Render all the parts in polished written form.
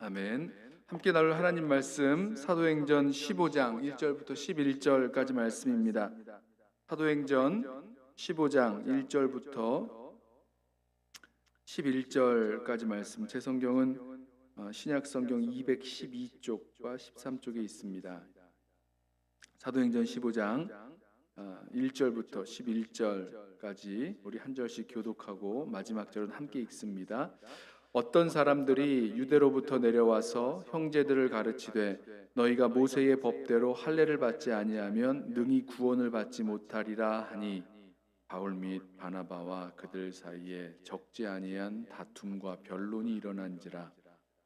아멘. 함께 나눌 하나님 말씀 사도행전 15장 1절부터 11절까지 말씀입니다. 사도행전 15장 1절부터 11절까지 말씀. 제 성경은 신약 성경 212쪽과 13쪽에 있습니다. 사도행전 15장 1절부터 11절까지 우리 한 절씩 교독하고 마지막 절은 함께 읽습니다. 어떤 사람들이 유대로부터 내려와서 형제들을 가르치되 너희가 모세의 법대로 할례를 받지 아니하면 능히 구원을 받지 못하리라 하니 바울 및 바나바와 그들 사이에 적지 아니한 다툼과 변론이 일어난지라.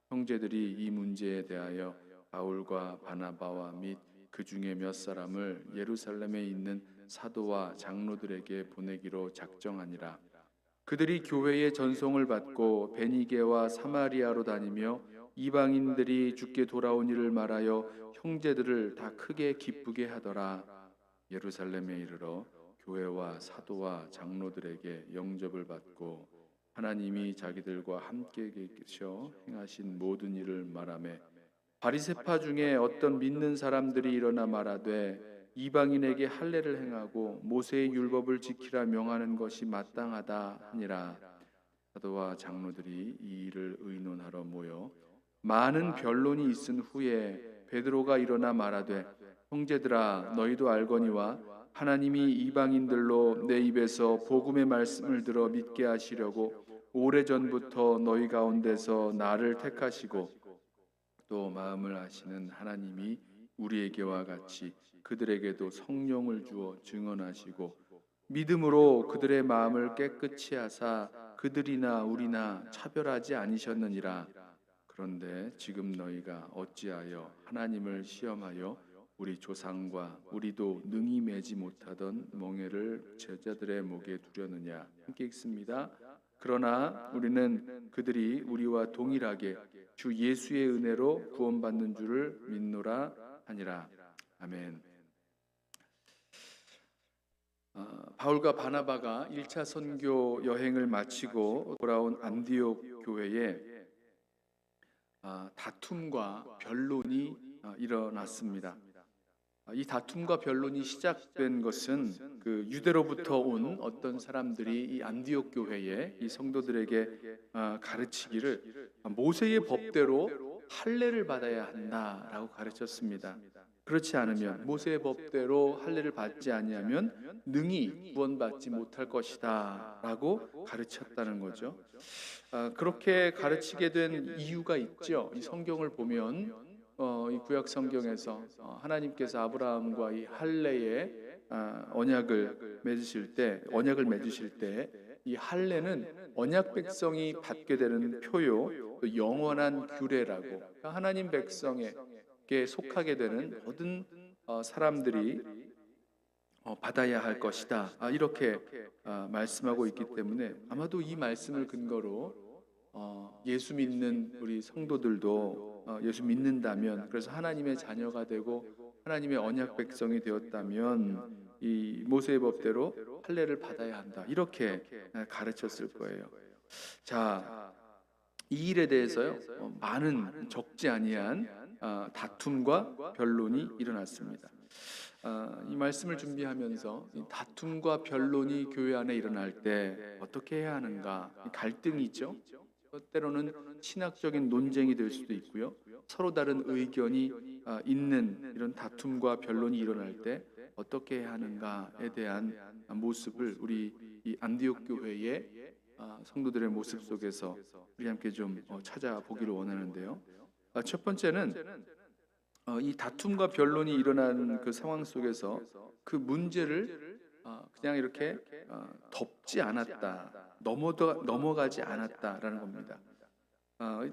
형제들이 이 문제에 대하여 바울과 바나바와 및 그 중에 몇 사람을 예루살렘에 있는 사도와 장로들에게 보내기로 작정하니라. 그들이 교회의 전송을 받고 베니게와 사마리아로 다니며 이방인들이 주께 돌아온 일을 말하여 형제들을 다 크게 기쁘게 하더라. 예루살렘에 이르러 교회와 사도와 장로들에게 영접을 받고 하나님이 자기들과 함께 계셔 행하신 모든 일을 말하며 바리새파 중에 어떤 믿는 사람들이 일어나 말하되 이방인에게 할례를 행하고 모세의 율법을 지키라 명하는 것이 마땅하다 하니라. 사도와 장로들이 이 일을 의논하러 모여 많은 변론이 있은 후에 베드로가 일어나 말하되 형제들아 너희도 알거니와 하나님이 이방인들로 내 입에서 복음의 말씀을 들어 믿게 하시려고 오래전부터 너희 가운데서 나를 택하시고 또 마음을 아시는 하나님이 우리에게와 같이 그들에게도 성령을 주어 증언하시고 믿음으로 그들의 마음을 깨끗이 하사 그들이나 우리나 차별하지 아니셨느니라. 그런데 지금 너희가 어찌하여 하나님을 시험하여 우리 조상과 우리도 능히 매지 못하던 멍에를 제자들의 목에 두려느냐. 함께 읽습니다. 그러나 우리는 그들이 우리와 동일하게 주 예수의 은혜로 구원받는 줄을 믿노라 하니라. 아멘. 바울과 바나바가 1차 선교 여행을 마치고 돌아온 안디옥 교회에 다툼과 변론이 일어났습니다. 이 다툼과 변론이 시작된 것은 그 유대로부터 온 어떤 사람들이 이 안디옥 교회에 이 성도들에게 가르치기를 모세의 법대로 할례를 받아야 한다라고 가르쳤습니다. 그렇지 않으면 모세의 법대로 할례를 받지 아니하면 능히 구원받지 못할 것이다라고 가르쳤다는 거죠. 그렇게 가르치게 된 이유가 있죠. 이 성경을 보면 이 구약 성경에서 하나님께서 아브라함과 이 할례의 언약을 맺으실 때 이 할례는 언약 백성이 받게 되는 표요, 또 영원한 규례라고 그러니까 하나님 백성에게 속하게 되는 모든 사람들이 받아야 할 것이다. 이렇게 말씀하고 있기 때문에 아마도 이 말씀을 근거로 예수 믿는 우리 성도들도 예수 믿는다면, 그래서 하나님의 자녀가 되고 하나님의 언약 백성이 되었다면 이 모세의 법대로 할례를 받아야 한다, 이렇게 가르쳤을 거예요. 자, 이 일에 대해서요 많은 적지 아니한 다툼과 변론이 일어났습니다. 이 말씀을 준비하면서 이 다툼과 변론이 교회 안에 일어날 때 어떻게 해야 하는가, 갈등이죠. 때로는 신학적인 논쟁이 될 수도 있고요. 서로 다른 의견이 있는 이런 다툼과 변론이 일어날 때 어떻게 해야 하는가에 대한 모습을 우리 이 안디옥 교회의 성도들의 모습 속에서 우리 함께 좀 찾아보기를 원하는데요. 첫 번째는 이 다툼과 변론이 일어난 그 상황 속에서 그 문제를 그냥 이렇게 덮지 않았다, 넘어가지 않았다라는 겁니다.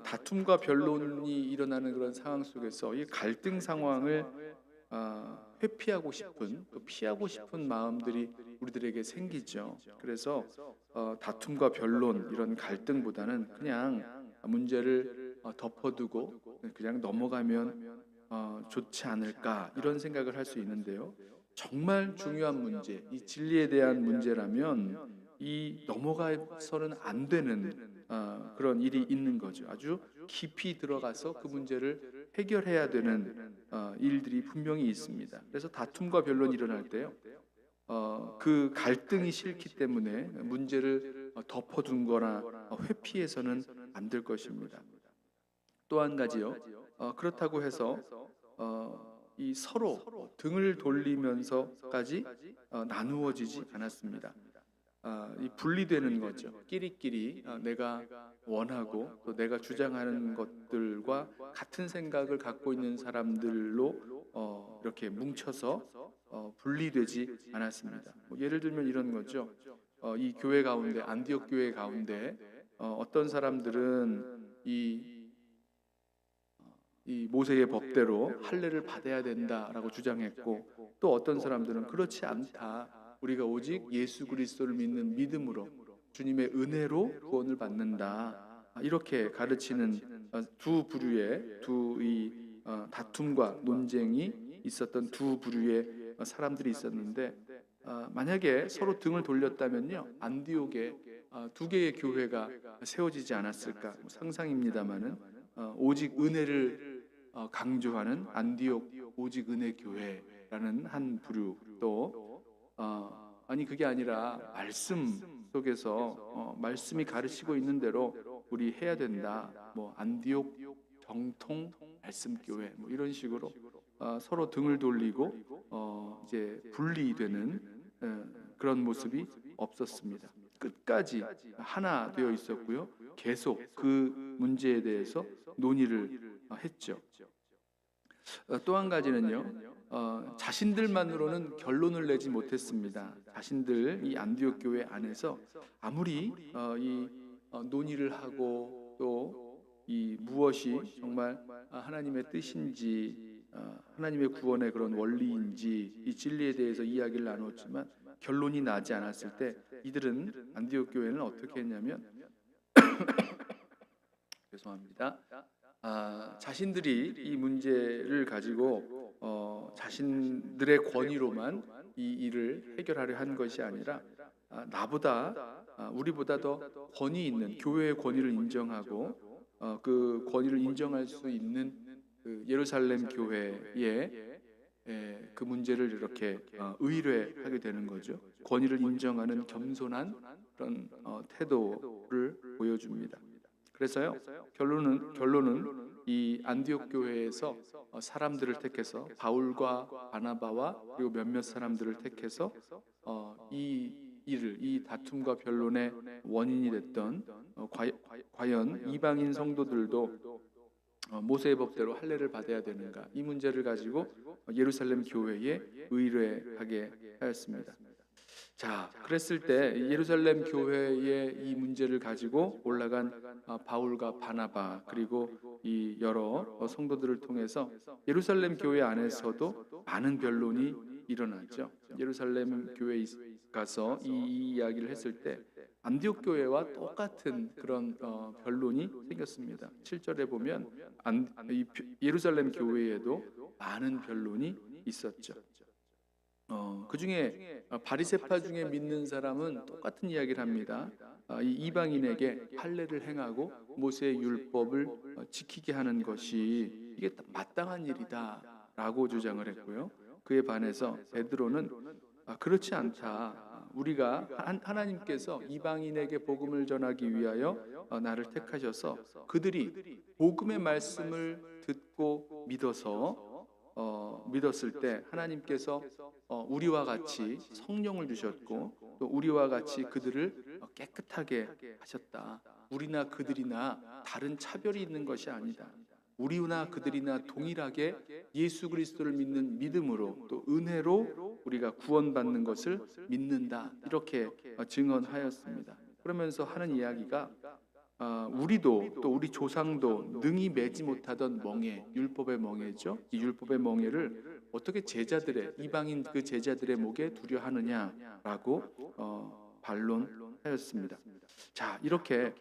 다툼과 변론이 일어나는 그런 상황 속에서 이 갈등 상황을 회피하고 싶은, 또 피하고 싶은 마음들이 우리들에게 생기죠. 그래서 다툼과 변론, 이런 갈등보다는 그냥 문제를 덮어두고 그냥 넘어가면 좋지 않을까, 이런 생각을 할 수 있는데요. 정말 중요한 문제, 이 진리에 대한 문제라면 이 넘어가서는 안 되는 그런 일이 있는 거죠. 아주 깊이 들어가서 그 문제를 해결해야 되는 일들이 분명히 있습니다. 그래서 다툼과 변론이 일어날 때요, 그 갈등이 싫기 때문에 문제를 덮어둔 거나 회피해서는 안 될 것입니다. 또 한 가지요, 그렇다고 해서 이 서로 등을 돌리면서까지 나누어지지 않았습니다. 이 분리되는 거죠. 끼리끼리 내가 원하고 또 내가 주장하는 것들과 같은 생각을 갖고 있는 사람들로 이렇게 뭉쳐서 분리되지 않았습니다. 예를 들면 이런 거죠. 이 교회 가운데, 안디옥 교회 가운데 어떤 사람들은 이 모세의 법대로 할례를 받아야 된다라고 주장했고, 또 어떤 사람들은 그렇지 않다, 우리가 오직 예수 그리스도를 믿는 믿음으로 주님의 은혜로 구원을 받는다, 이렇게 가르치는 두 부류의 다툼과 논쟁이 있었던 두 부류의 사람들이 있었는데, 만약에 서로 등을 돌렸다면요, 안디옥에 두 개의 교회가 세워지지 않았을까, 상상입니다마는 오직 은혜를 강조하는 안디옥 오직 은혜 교회라는 한 부류, 또 아니 그게 아니라 말씀 속에서 말씀이 가르치고 있는 대로 우리 해야 된다, 뭐 안디옥 정통 말씀 교회, 뭐 이런 식으로 서로 등을 돌리고 이제 분리되는 그런 모습이 없었습니다. 끝까지 하나 되어 있었고요, 계속 그 문제에 대해서 논의를 했죠. 또 한 가지는요, 자신들만으로는 결론을 내지 못했습니다. 자신들 이 안디옥 교회 안에서 아무리 논의를 하고 또 이 무엇이 정말 하나님의 뜻인지, 하나님의 구원의 그런 원리인지, 이 진리에 대해서 이야기를 나눴지만 결론이 나지 않았을 때 이들은, 안디옥 교회는 어떻게 했냐면 죄송합니다. 자신들이 이 문제를 가지고 자신들의 권위로만 이 일을 해결하려 한 것이 아니라, 우리보다 더 권위 있는 교회의 권위를 인정하고 그 권위를 인정할 수 있는 그 예루살렘 교회의 그 문제를 이렇게 의뢰하게 되는 거죠. 권위를 인정하는 겸손한 그런 태도를 보여줍니다. 그래서요, 결론은 이 안디옥 교회에서 사람들을 택해서 바울과 바나바와 그리고 몇몇 사람들을 택해서 이 다툼과 변론의 원인이 됐던 과연 이방인 성도들도 모세의 법대로 할례를 받아야 되는가, 이 문제를 가지고 예루살렘 교회에 의뢰하게 하였습니다. 자, 그랬을 때 예루살렘 교회의 이 문제를 가지고 올라간 바울과 바나바, 그리고 이 여러 성도들을 통해서 예루살렘 교회 안에서도 많은 변론이 일어났죠. 예루살렘 교회에 가서 이 이야기를 했을 때 안디옥 교회와 똑같은 그런 변론이 생겼습니다. 7절에 보면 예루살렘 교회에도 많은 변론이 있었죠. 그 중에 바리새파 중에 믿는 사람은 똑같은 이야기를 합니다. 이 이방인에게 할례를 행하고 모세의 율법을 지키게 하는 것이 이게 마땅한 일이다라고 주장을 했고요. 그에 반해서 베드로는 그렇지 않다. 우리가 하나님께서 이방인에게 복음을 전하기 위하여 나를 택하셔서 그들이 복음의 말씀을 듣고 믿었을 때 하나님께서 우리와 같이 성령을 주셨고 또 우리와 같이 그들을 깨끗하게 하셨다. 우리나 그들이나 다른 차별이 있는 것이 아니다. 우리나 그들이나 동일하게 예수 그리스도를 믿는 믿음으로 또 은혜로 우리가 구원받는 것을 믿는다, 이렇게 증언하였습니다. 그러면서 하는 이야기가 우리도 또 우리 조상도 능히 매지 못하던 멍에, 율법의 멍에죠. 이 율법의 멍에를 어떻게 이방인 그 제자들의 목에 두려 하느냐라고 반론하였습니다. 자, 이렇게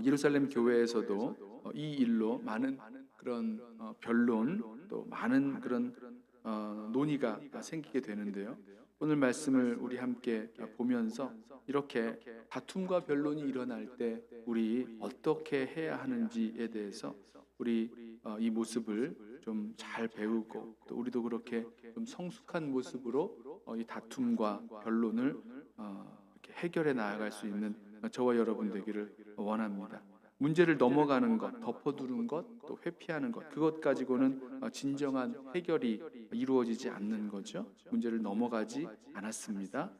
예루살렘 교회에서도 이 일로 많은 그런 변론, 또 많은 그런 논의가 생기게 되는데요. 오늘 말씀을 우리 함께 보면서 이렇게 다툼과 변론이 일어날 때 우리 어떻게 해야 하는지에 대해서 우리 이 모습을 좀 잘 배우고 또 우리도 그렇게 좀 성숙한 모습으로 이 다툼과 변론을 이렇게 해결해 나아갈 수 있는 저와 여러분 되기를 원합니다. 문제를 넘어가는 것, 덮어두는 것, 또 회피하는 것, 그것 가지고는 진정한 해결이 이루어지지 않는 거죠. 문제를 넘어가지 않았습니다.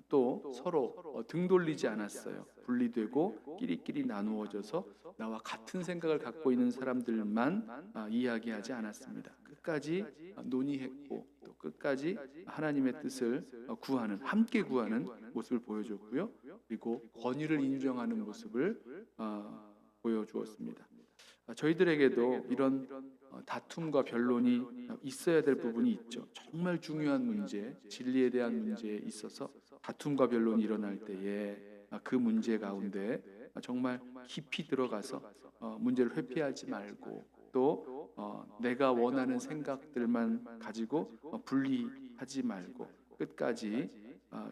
또 서로 등 돌리지 않았어요. 분리되고 끼리끼리 나누어져서 나와 같은 생각을 갖고 있는 사람들만 이야기하지 않았습니다. 끝까지 논의했고 또 끝까지 하나님의 뜻을 함께 구하는 모습을 보여줬고요. 그리고 권위를 인정하는 모습을 보여주었습니다. 저희들에게도 이런 다툼과 변론이 있어야 될 부분이 있죠. 정말 중요한 문제, 진리에 대한 문제에 있어서 다툼과 변론이 일어날 때에 그 문제 가운데 정말 깊이 들어가서 문제를 회피하지 말고 또 내가 원하는 생각들만 가지고 분리하지 말고 끝까지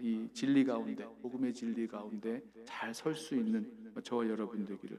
이 진리 가운데, 복음의 진리 가운데 잘 설 수 있는 저와 여러분 되기를